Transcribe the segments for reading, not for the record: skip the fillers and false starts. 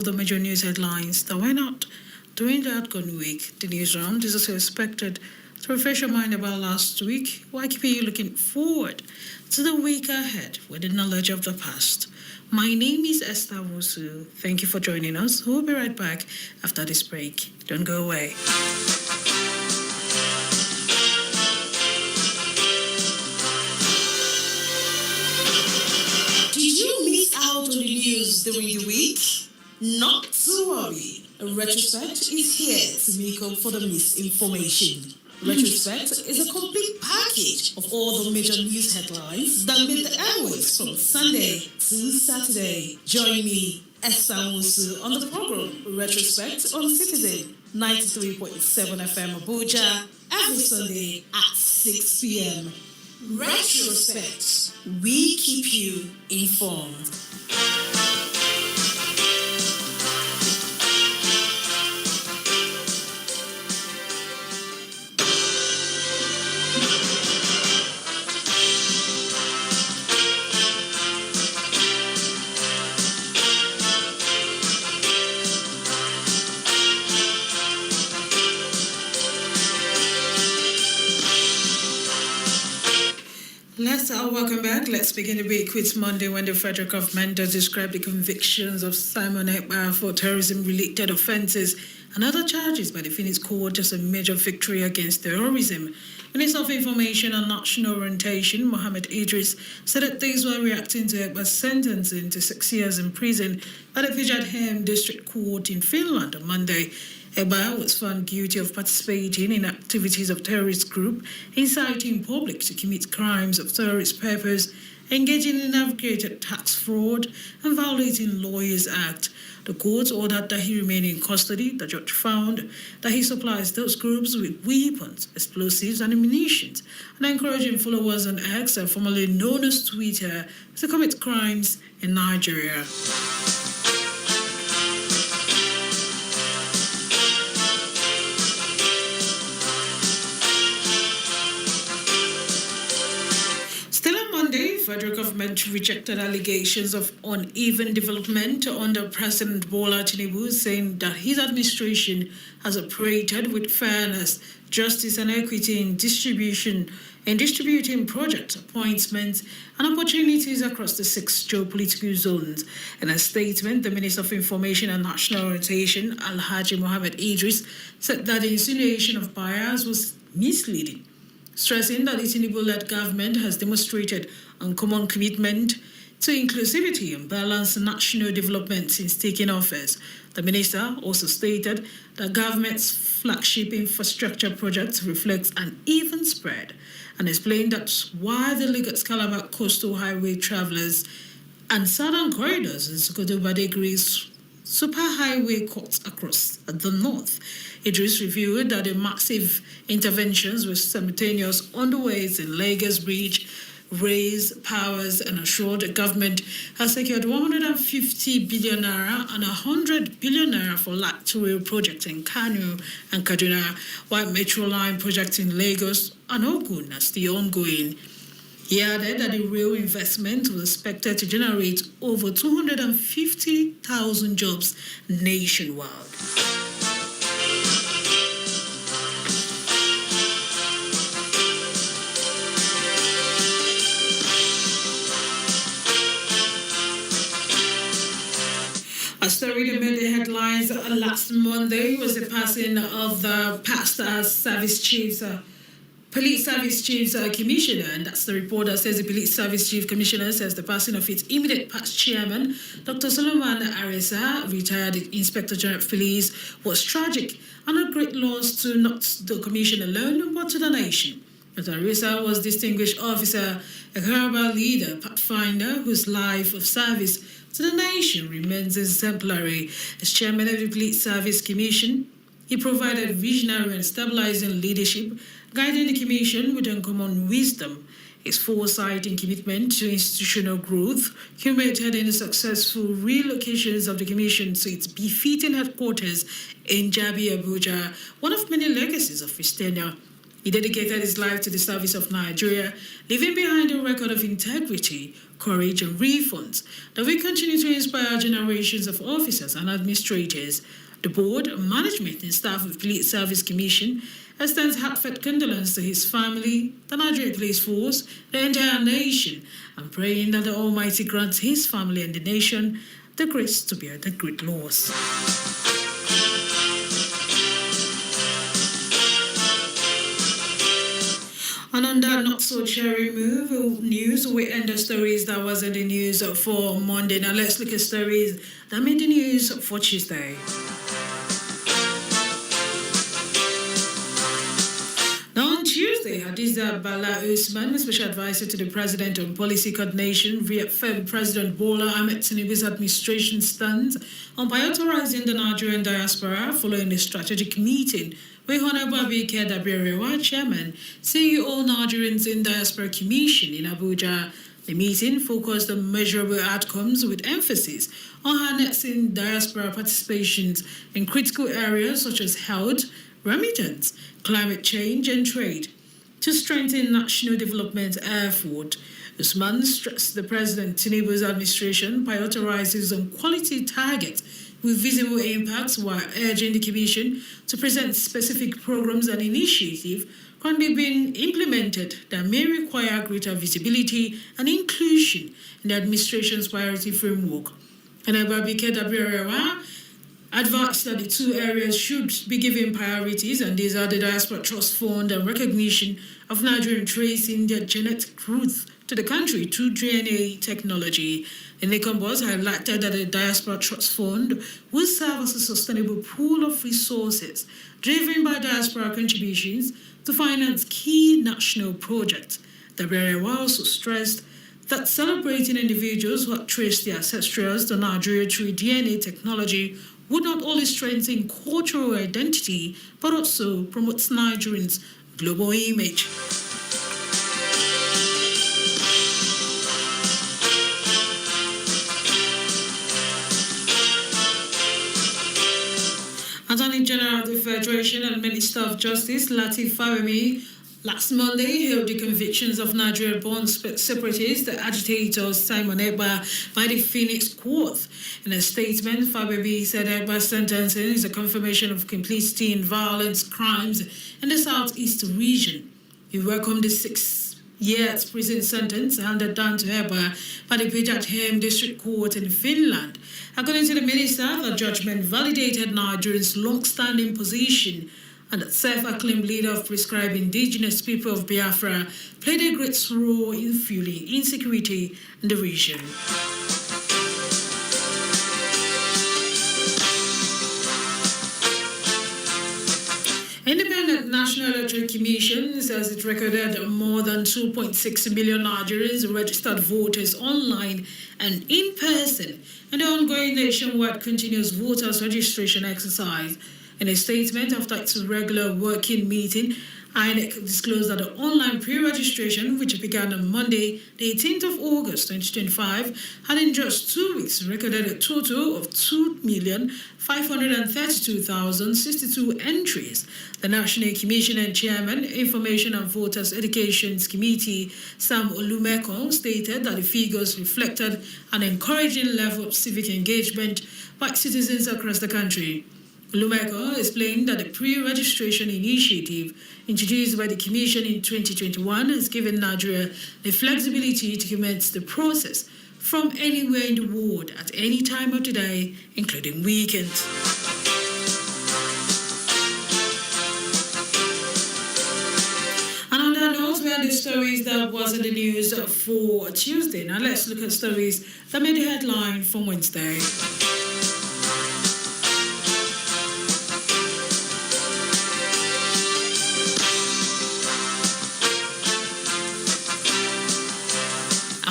The major news headlines that went out during the outgone week. The news round is also expected to refresh your mind about last week while keeping you looking forward to the week ahead with the knowledge of the past. My name is Esther Wusu. Thank you for joining us. We'll be right back after this break. Don't go away. Did you miss out on the news during the week? Not to worry. Retrospect is here to make up for the misinformation. Retrospect is a complete package of all the major news headlines that made the airwaves from Sunday to Saturday. Join me, Esther Wusu, on the program Retrospect on Citizen 93.7 FM Abuja every Sunday at 6 p.m. Retrospect. We keep you informed. Welcome back. Let's begin the week with Monday when the federal government has described the convictions of Simon Ekpa for terrorism-related offences and other charges by the Phoenix Court as a major victory against terrorism. Minister of Information and National Orientation, Mohammed Idris, said that these were reacting to Ekpa's sentencing to 6 years in prison by the Vijayadham District Court in Finland on Monday. Ekpa was found guilty of participating in activities of terrorist group, inciting public to commit crimes of terrorist purpose, engaging in navigated tax fraud, and violating Lawyers Act. The court ordered that he remain in custody. The judge found that he supplies those groups with weapons, explosives, and ammunition, and encouraging followers on X, formerly known as Twitter, to commit crimes in Nigeria. Federal government rejected allegations of uneven development under President Bola Tinubu, saying that his administration has operated with fairness, justice, and equity in distributing project appointments and opportunities across the 6 geopolitical zones. In a statement, the Minister of Information and National Orientation, Alhaji Mohammed Idris, said that the insinuation of bias was misleading, stressing that the Tinubu-led government has demonstrated uncommon commitment to inclusivity and balanced national development since taking office. The minister also stated that government's flagship infrastructure project reflects an even spread and explained that while the Lagos-Calabar Coastal Highway travelers and southern corridors in Sokoto-Badegry's superhighway cuts across the north, Idris revealed that the massive interventions were simultaneous on the ways in Lagos Bridge, raise powers, and assured the government has secured 150 billion naira and 100 billion naira for light rail projects in Kano and Kaduna, while metro line projects in Lagos and Ogun are still ongoing. He added that the rail investment was expected to generate over 250,000 jobs nationwide. A story that made the headlines last Monday was the passing of the past service chiefs, Police Service Chiefs Commissioner, and that's the report that says the Police Service Chief Commissioner says the passing of its immediate past chairman, Dr. Solomon Aresa, retired Inspector General of Police, was tragic and a great loss to not the Commission alone, but to the nation. Dr. Aresa was distinguished officer, a herbal leader, pathfinder, whose life of service to the nation remains exemplary. As chairman of the Police Service Commission, he provided visionary and stabilizing leadership, guiding the Commission with uncommon wisdom. His foresight and commitment to institutional growth culminated in the successful relocations of the Commission to its befitting headquarters in Jabi, Abuja, one of many legacies of his tenure. He dedicated his life to the service of Nigeria, leaving behind a record of integrity, courage, and reforms that will continue to inspire generations of officers and administrators. The Board, Management and Staff of Police Service Commission extends heartfelt condolence to his family, the Nigerian Police Force, the entire nation, and praying that the Almighty grants his family and the nation the grace to bear the great loss. And on that not-so-cheery news, we end the stories that was in the news for Monday. Now let's look at stories that made the news for Tuesday. Now on Tuesday, Hadiza Bala Usman, Special Advisor to the President on Policy Coordination, reaffirmed President Bola Ahmed Tinubu's administration stance on prioritizing the Nigerian diaspora following the strategic meeting with Honorable Abike Dabirewa, Chairman, CEO Nigerians in Diaspora Commission in Abuja. The meeting focused on measurable outcomes with emphasis on harnessing diaspora participations in critical areas such as health, remittance, climate change and trade to strengthen national development effort. Usman stressed the President Tinubu's administration prioritizes on quality targets with visible impacts while urging the Commission to present specific programs and initiatives currently being implemented that may require greater visibility and inclusion in the administration's priority framework. And Abike Dabirewa advised that the two areas should be given priorities, and these are the Diaspora Trust Fund and recognition of Nigerian tracing their genetic roots to the country through DNA technology. The NACOM boss highlighted that the Diaspora Trust Fund will serve as a sustainable pool of resources driven by diaspora contributions to finance key national projects. The Dabirewa also stressed that celebrating individuals who have traced their ancestrals to Nigeria through DNA technology would not only strengthen cultural identity, but also promotes Nigerians' global image. Attorney General of the Federation and Minister of Justice, Lateef Fagbemi, last Monday held the convictions of Nigeria-born separatist agitator Simon Ekpa by the Phoenix Court. In a statement, Fagbemi said Ekpa's sentencing is a confirmation of complicity in violent crimes in the southeast region. He welcomed the 6 years prison sentence handed down to Ekpa by the Pejathem District Court in Finland. According to the minister, the judgment validated Nigerians' long-standing position and that self-acclaimed leader of prescribed indigenous people of Biafra played a great role in fueling insecurity in the region. Independent National Electoral Commission says it recorded more than 2.6 million Nigerians registered voters online and in person in the ongoing nationwide continuous voters registration exercise. In a statement after its regular working meeting, INEC disclosed that the online pre-registration, which began on Monday, the 18th of August 2025, had in just 2 weeks recorded a total of 2,532,062 entries. The National Commission and Chairman, Information and Voters Education Committee, Sam Olumeko, stated that the figures reflected an encouraging level of civic engagement by citizens across the country. Lumeko explained that the pre-registration initiative introduced by the Commission in 2021 has given Nigeria the flexibility to commence the process from anywhere in the world at any time of the day, including weekends. And on that note, we had the stories that was in the news for Tuesday. Now let's look at stories that made the headline from Wednesday.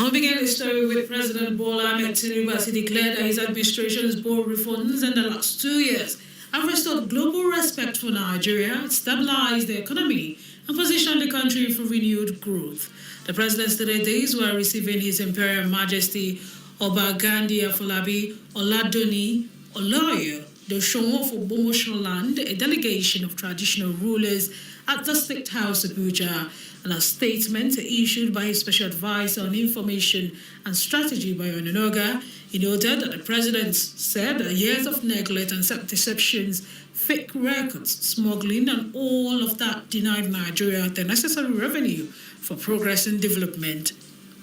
I'll begin the story with President Bola Ahmed Tinubu as he declared that his administration's bold reforms in the last 2 years have restored global respect for Nigeria, stabilized the economy, and positioned the country for renewed growth. The president stated these while receiving His Imperial Majesty Oba Gandhi Afolabi Oladoni Olayo, the show for Bomosho land, a delegation of traditional rulers at the State House Abuja, and a statement issued by his special advisor on information and strategy by Ononoga. He noted that the president said that years of neglect and self-deceptions, fake records, smuggling, and all of that denied Nigeria the necessary revenue for progress and development.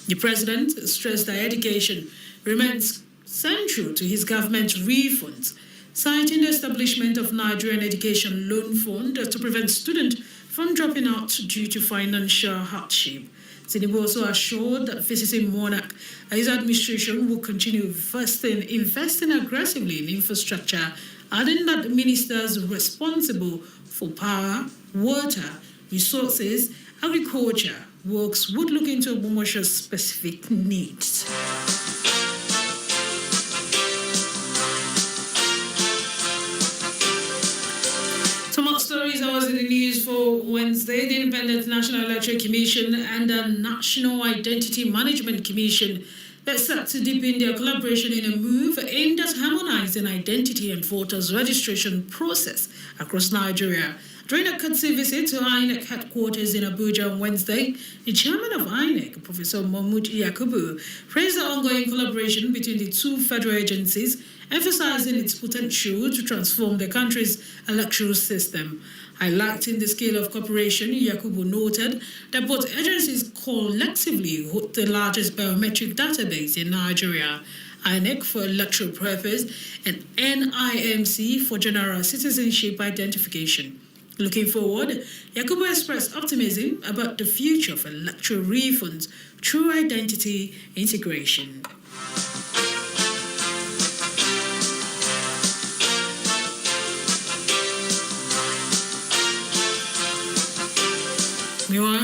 The president stressed that education remains central to his government's refunds, citing the establishment of Nigerian Education Loan Fund to prevent students from dropping out due to financial hardship. Tinubu also assured that visiting monarch, his administration will continue investing aggressively in infrastructure, adding that the ministers responsible for power, water, resources, agriculture, works would look into Bomosho's specific needs. Stories that was in the news for Wednesday. The Independent National Electoral Commission and the National Identity Management Commission are set to deepen their collaboration in a move aimed at harmonizing identity and voters registration process across Nigeria. During a courtesy visit to INEC headquarters in Abuja on Wednesday, the chairman of INEC, Professor Mahmoud Yakubu, praised the ongoing collaboration between the two federal agencies, emphasizing its potential to transform the country's electoral system. Highlighting the scale of cooperation, Yakubu noted that both agencies collectively hold the largest biometric database in Nigeria, INEC for electoral purpose and NIMC for general citizenship identification. Looking forward, Yakubu expressed optimism about the future of electoral refunds through identity integration. Meanwhile,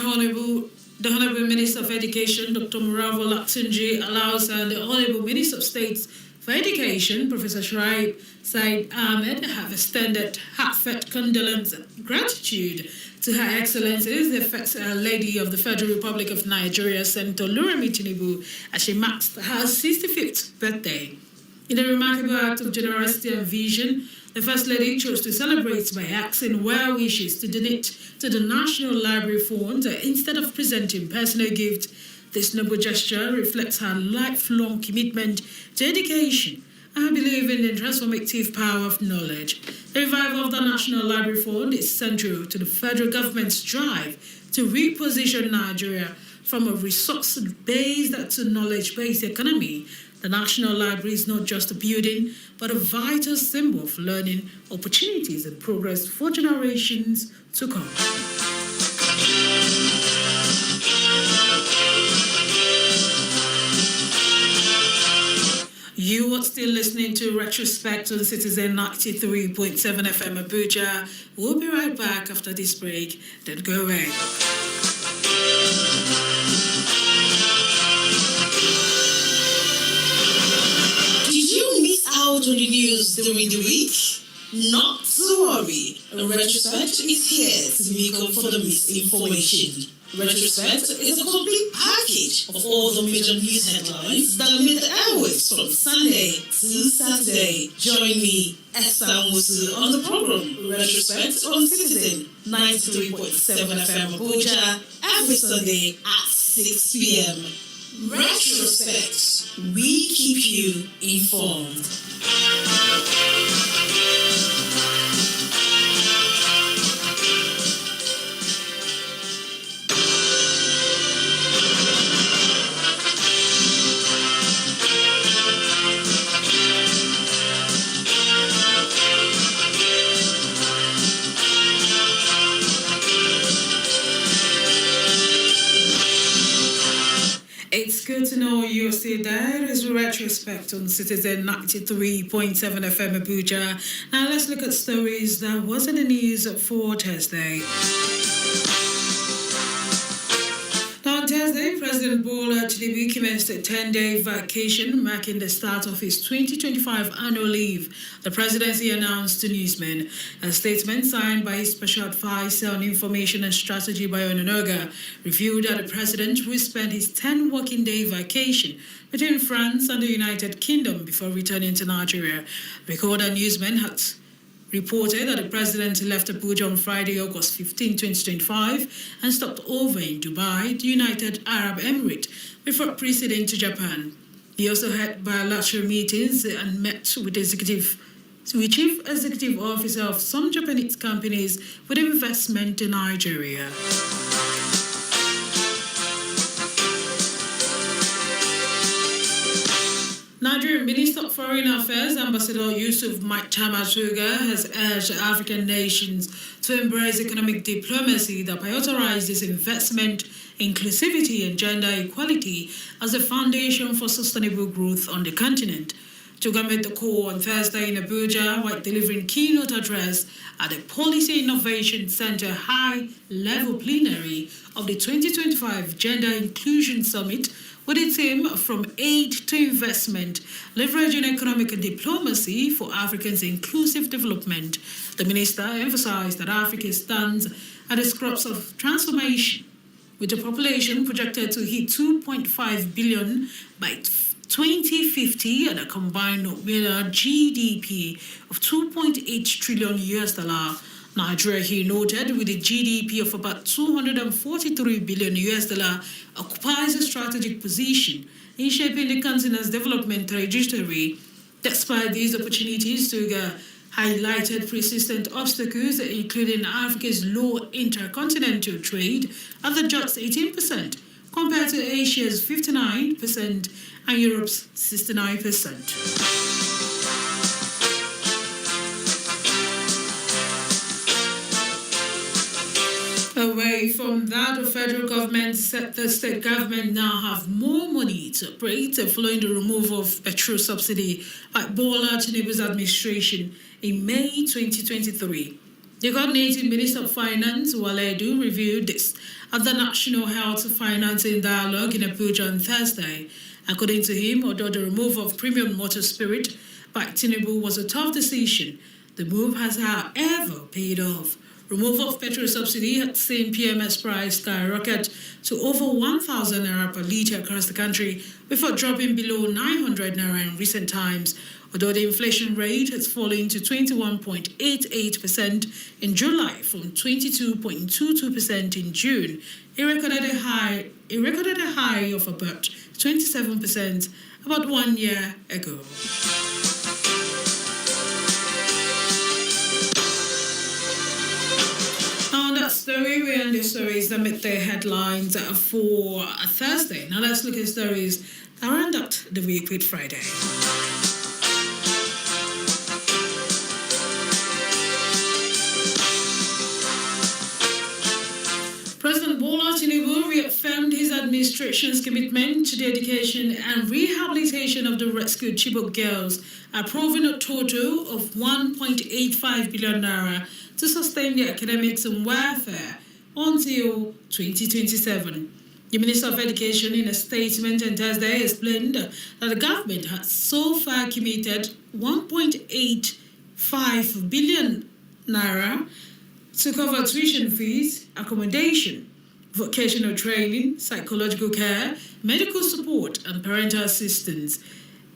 the Honorable Minister of Education, Dr. Muravo Latsunji Alaus, and the Honorable Minister of State for Education, Professor Shraib Said Ahmed, have extended heartfelt condolence and gratitude to Her Excellencies, the First Lady of the Federal Republic of Nigeria, Senator Luremi Tinubu, as she marks her 65th birthday. In a remarkable act of generosity and vision, the First Lady chose to celebrate by asking well wishes to donate to the National Library Fund instead of presenting personal gifts. This noble gesture reflects her lifelong commitment to education and her belief in the transformative power of knowledge. The revival of the National Library Fund is central to the federal government's drive to reposition Nigeria from a resource-based to knowledge-based economy. The National Library is not just a building, but a vital symbol of learning, opportunities, and progress for generations to come. You are still listening to Retrospect on Citizen 93.7 FM Abuja. We'll be right back after this break. Don't go away. Out on the news during the week? Not to worry. Retrospect is here to make up for the misinformation. Retrospect is a complete package of all the major news headlines that made the airwaves from Sunday to Saturday. Join me, Esther Musu, on the program Retrospect on Citizen 93.7 FM Abuja every Sunday at 6 p.m. Retrospect. We keep you informed. It's good to know you're still there. It's Retrospect on Citizen 93.7 FM Abuja. Now let's look at stories that was in the news for Thursday. Now, Thursday, President Bola Tinubu commenced a 10-day vacation, marking the start of his 2025 annual leave. The presidency announced to newsmen. A statement signed by his special advisor on information and strategy, Bayo Ononoga, revealed that the president will spend his 10 working day vacation between France and the United Kingdom before returning to Nigeria. Recorder newsmen had reported that the president left Abuja on Friday, August 15, 2025, and stopped over in Dubai, the United Arab Emirates, before proceeding to Japan. He also had bilateral meetings and met with Chief Executive Officer of some Japanese companies with investment in Nigeria. Nigerian Minister of Foreign Affairs, Ambassador Yusuf Maitama-Tuga, has urged African nations to embrace economic diplomacy that prioritizes investment, inclusivity, and gender equality as a foundation for sustainable growth on the continent. Tuga made the call on Thursday in Abuja while delivering keynote address at the Policy Innovation Center high-level plenary of the 2025 Gender Inclusion Summit, with a theme from aid to investment, leveraging economic diplomacy for Africa's inclusive development. The minister emphasized that Africa stands at the crux of transformation, with the population projected to hit 2.5 billion by 2050 and a combined nominal GDP of $2.8 trillion. Nigeria, he noted, with a GDP of about $243 billion, occupies a strategic position in shaping the continent's development trajectory. Despite these opportunities, Tuga highlighted persistent obstacles, including Africa's low intercontinental trade at just 18%, compared to Asia's 59% and Europe's 69%. Away from that, the federal government said the state government now have more money to operate following the removal of petrol subsidy by Bola Tinubu's administration in May 2023. The coordinating Minister of Finance, Wale Edu, revealed this at the National Health Financing Dialogue in Abuja on Thursday. According to him, although the removal of premium motor spirit by Tinubu was a tough decision, the move has, however, paid off. Removal of petrol subsidy had seen PMS price skyrocket to over 1,000 naira per litre across the country before dropping below 900 naira in recent times. Although the inflation rate has fallen to 21.88% in July from 22.22% in June, it recorded a high of about 27% about 1 year ago. Story, we end the stories that make the headlines for Thursday. Now let's look at stories that round up the week with Friday. President Bola Tinubu reaffirmed his administration's commitment to the education and rehabilitation of the rescued Chibok girls, approving a total of 1.85 billion naira to sustain their academics and welfare until 2027. The Minister of Education, in a statement on Thursday, explained that the government has so far committed 1.85 billion naira to cover tuition fees, accommodation, vocational training, psychological care, medical support, and parental assistance.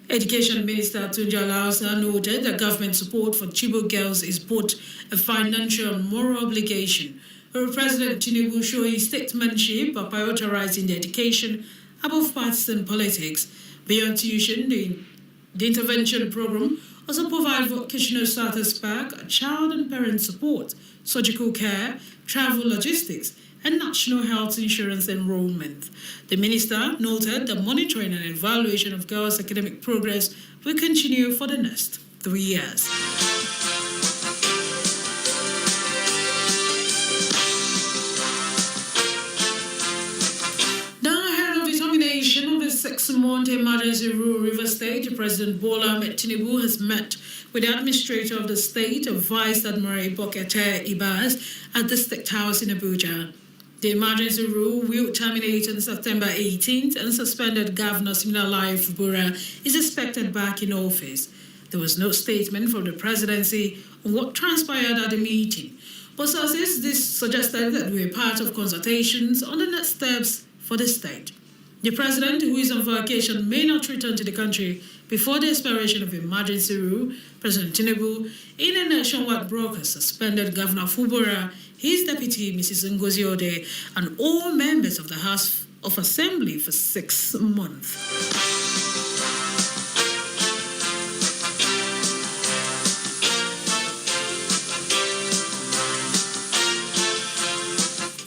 Education Minister Tunja Lausa noted that government support for Chibok girls is both a financial and moral obligation. President Tinubu showing statesmanship by prioritizing the education above partisan politics. Beyond tuition, the intervention program also provides vocational status pack, child and parent support, surgical care, travel logistics, and national health insurance enrollment. The minister noted that monitoring and evaluation of girls' academic progress will continue for the next 3 years. Of the 6-month emergency rule River State, President Bola Ahmed Tinubu has met with the administrator of the state, Vice Admiral Bokete Ibas, at the State House in Abuja. The emergency rule will terminate on September 18th, and suspended Governor Siminalayi Fubara is expected back in office. There was no statement from the presidency on what transpired at the meeting, but sources this suggested that we were part of consultations on the next steps for the state. The president, who is on vacation, may not return to the country before the expiration of emergency rule. President Tinubu, in a nationwide broadcast, suspended Governor Fubara, his deputy, Mrs. Ngozi Ode, and all members of the House of Assembly for 6 months.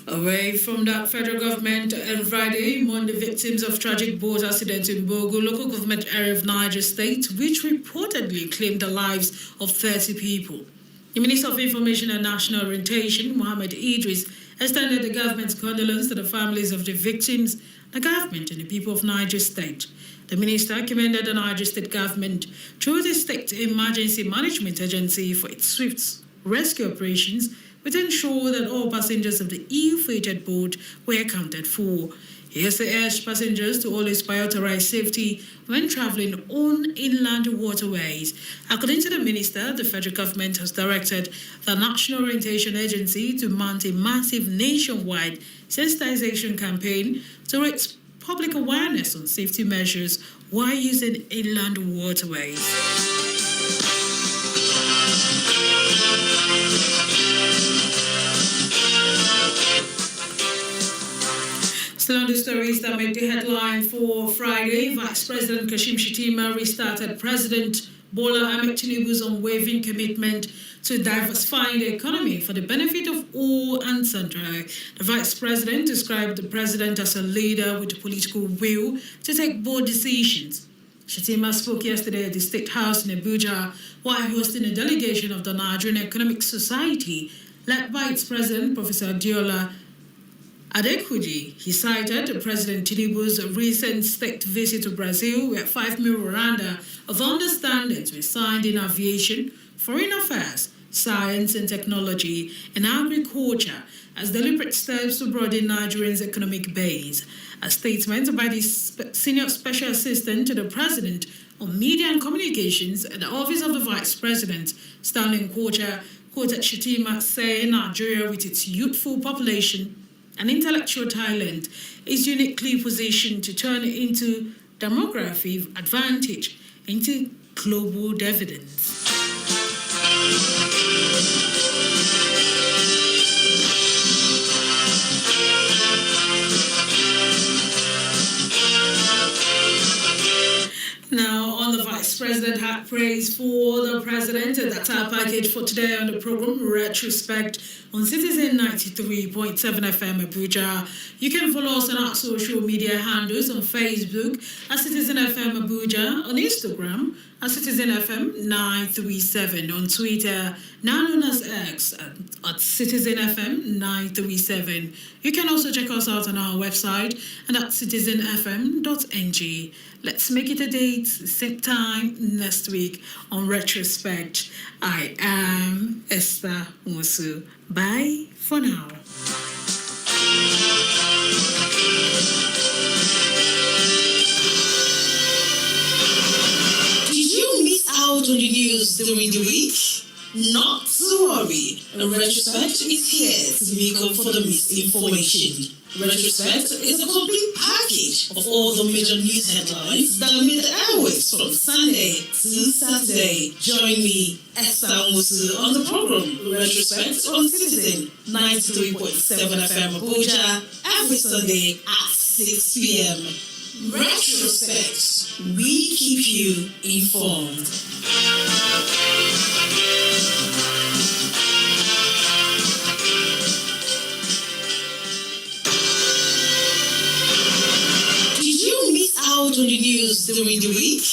Away from that, federal government on Friday mourned the victims of tragic boat accident in Bogu, local government area of Niger State, which reportedly claimed the lives of 30 people. The Minister of Information and National Orientation, Mohammed Idris, extended the government's condolence to the families of the victims, the government and the people of Niger State. The minister commended the Niger State government through the State Emergency Management Agency for its swift rescue operations, which ensure that all passengers of the ill-fated boat were accounted for. He also urged passengers to always prioritize safety when traveling on inland waterways. According to the minister, the federal government has directed the National Orientation Agency to mount a massive nationwide sensitization campaign to raise public awareness on safety measures while using inland waterways. Still on the stories that made the headline for Friday, Vice President Kashim Shettima restarted President Bola Ahmed Tinubu's unwavering commitment to diversifying the economy for the benefit of all and sundry. The Vice President described the President as a leader with the political will to take bold decisions. Shettima spoke yesterday at the State House in Abuja while hosting a delegation of the Nigerian Economic Society led by its president, Professor Diola Adequiji. He cited President Tinubu's recent state visit to Brazil, where 5 memoranda of understandings were signed in aviation, foreign affairs, science and technology, and agriculture as deliberate steps to broaden Nigerians' economic base. A statement by the Senior Special Assistant to the President on Media and Communications at the Office of the Vice President, Stanley Nkocha, quoted Shettima saying Nigeria, with its youthful population and intellectual talent, is uniquely positioned to turn into demographic advantage into global dividends. Now, on the Vice President had praise for the President, and that's our package for today on the program Retrospect on Citizen 93.7 FM Abuja. You can follow us on our social media handles on Facebook at Citizen FM Abuja, on Instagram at Citizen FM 937, on Twitter, now known as X, at Citizen FM 937. You can also check us out on our website and at citizenfm.ng. Let's make it a date, same time next week on Retrospect. I am Esther Musu. Bye for now. Did you miss out on the news during the week? Not to worry. Retrospect is here to make up for the misinformation. Retrospect is a complete package of all the major news headlines that made the airwaves from Sunday to Saturday. Join me, Esther Musu, on the program Retrospect on Citizen 93.7 FM Abuja every Sunday at 6 p.m. Retrospect. We keep you informed. Out on the news during the week?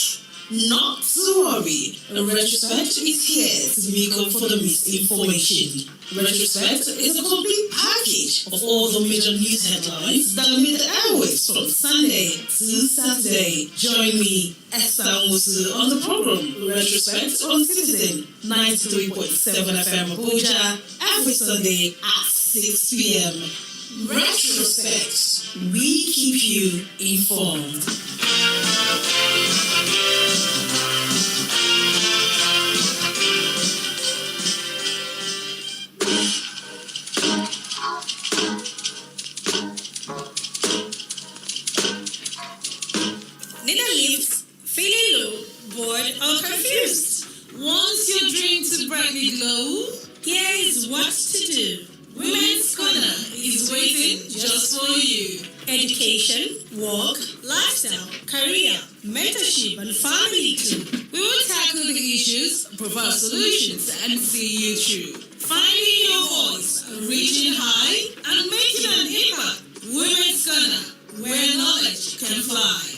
Not to worry. Retrospect is here to make up for the misinformation. Retrospect is a complete package of all the major news headlines that made the airwaves from Sunday to Saturday. Join me, Esther Musu, on the program Retrospect on Citizen 93.7 FM Abuja every Sunday at 6 p.m. Retrospect. We keep you informed. Nina leaves feeling low, bored, or confused. Want your dream to brightly glow? Here is what to do. Women's Corner is waiting just for you. Education, work, lifestyle, career, mentorship, and family too. We will tackle the issues, provide solutions, and see you through. Finding your voice, reaching high, and making an impact. Women's Corner, where knowledge can fly.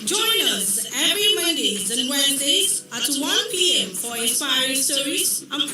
Join us every Mondays and Wednesdays at 1 p.m. for inspiring stories and